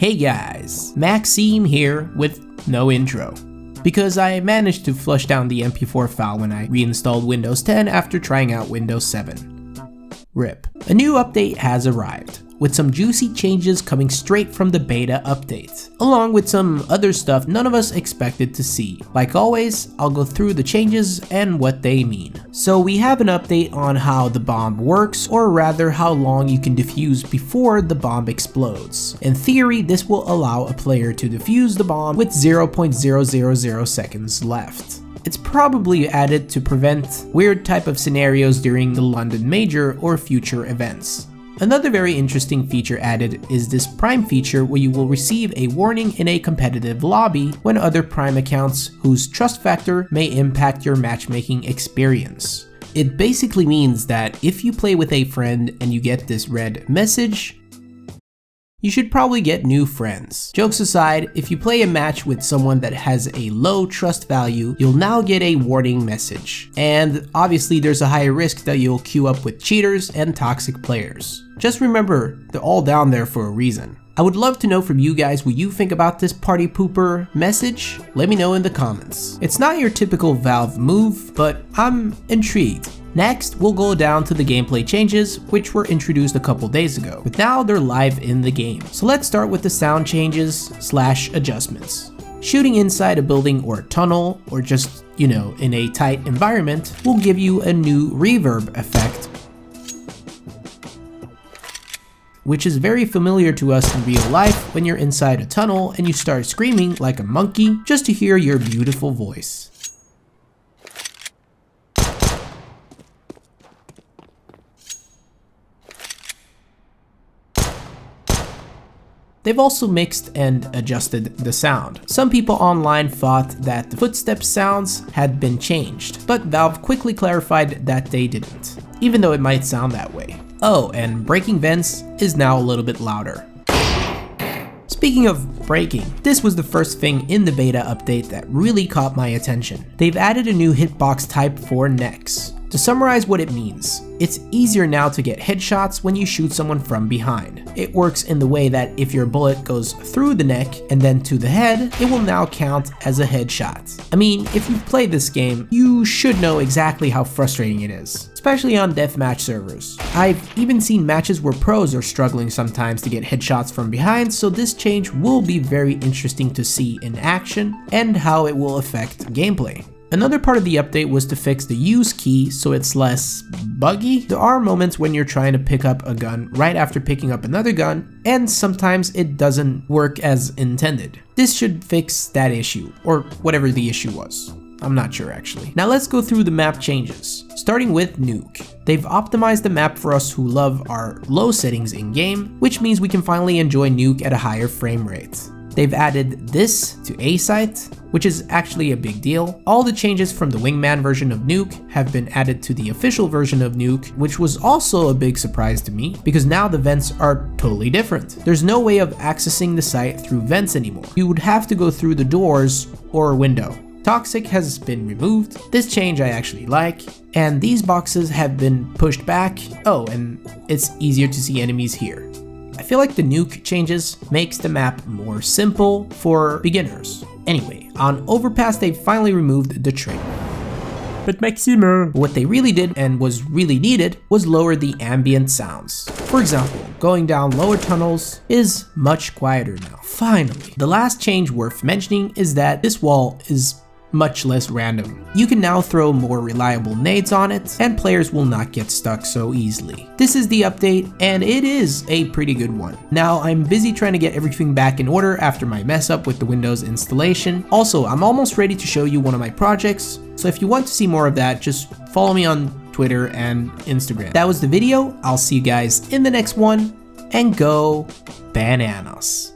Hey guys, Maxime here with no intro, because I managed to flush down the MP4 file when I reinstalled Windows 10 after trying out Windows 7. RIP. A new update has arrived, with some juicy changes coming straight from the beta update, along with some other stuff none of us expected to see. Like always, I'll go through the changes and what they mean. So we have an update on how the bomb works, or rather how long you can defuse before the bomb explodes. In theory, this will allow a player to defuse the bomb with 0.000 seconds left. It's probably added to prevent weird type of scenarios during the London Major or future events. Another very interesting feature added is this Prime feature, where you will receive a warning in a competitive lobby when other Prime accounts whose trust factor may impact your matchmaking experience. It basically means that if you play with a friend and you get this red message, you should probably get new friends. Jokes aside, if you play a match with someone that has a low trust value, you'll now get a warning message. And obviously there's a high risk that you'll queue up with cheaters and toxic players. Just remember, they're all down there for a reason. I would love to know from you guys what you think about this party pooper message. Let me know in the comments. It's not your typical Valve move, but I'm intrigued. Next, we'll go down to the gameplay changes, which were introduced a couple days ago, but now they're live in the game. So let's start with the sound changes / adjustments. Shooting inside a building or tunnel, or just, in a tight environment, will give you a new reverb effect, which is very familiar to us in real life when you're inside a tunnel and you start screaming like a monkey just to hear your beautiful voice. They've also mixed and adjusted the sound. Some people online thought that the footstep sounds had been changed, but Valve quickly clarified that they didn't, even though it might sound that way. Oh, and breaking vents is now a little bit louder. Speaking of breaking, this was the first thing in the beta update that really caught my attention. They've added a new hitbox type for necks. To summarize what it means, it's easier now to get headshots when you shoot someone from behind. It works in the way that if your bullet goes through the neck and then to the head, it will now count as a headshot. I mean, if you've played this game, you should know exactly how frustrating it is, especially on deathmatch servers. I've even seen matches where pros are struggling sometimes to get headshots from behind, so this change will be very interesting to see in action and how it will affect gameplay. Another part of the update was to fix the use key so it's less buggy. There are moments when you're trying to pick up a gun right after picking up another gun, and sometimes it doesn't work as intended. This should fix that issue, or whatever the issue was. I'm not sure actually. Now let's go through the map changes, starting with Nuke. They've optimized the map for us who love our low settings in game, which means we can finally enjoy Nuke at a higher frame rate. They've added this to A-Site, which is actually a big deal. All the changes from the Wingman version of Nuke have been added to the official version of Nuke, which was also a big surprise to me, because now the vents are totally different. There's no way of accessing the site through vents anymore. You would have to go through the doors or a window. Toxic has been removed. This change I actually like, and these boxes have been pushed back. Oh, and it's easier to see enemies here. I feel like the Nuke changes makes the map more simple for beginners. Anyway, on Overpass they finally removed the train. But Maxime, what they really did and was really needed was lower the ambient sounds. For example, going down lower tunnels is much quieter now. Finally. The last change worth mentioning is that this wall is much less random. You can now throw more reliable nades on it, and players will not get stuck so easily. This is the update, and it is a pretty good one. Now, I'm busy trying to get everything back in order after my mess up with the Windows installation. Also, I'm almost ready to show you one of my projects, so if you want to see more of that, just follow me on Twitter and Instagram. That was the video. I'll see you guys in the next one, and go bananas.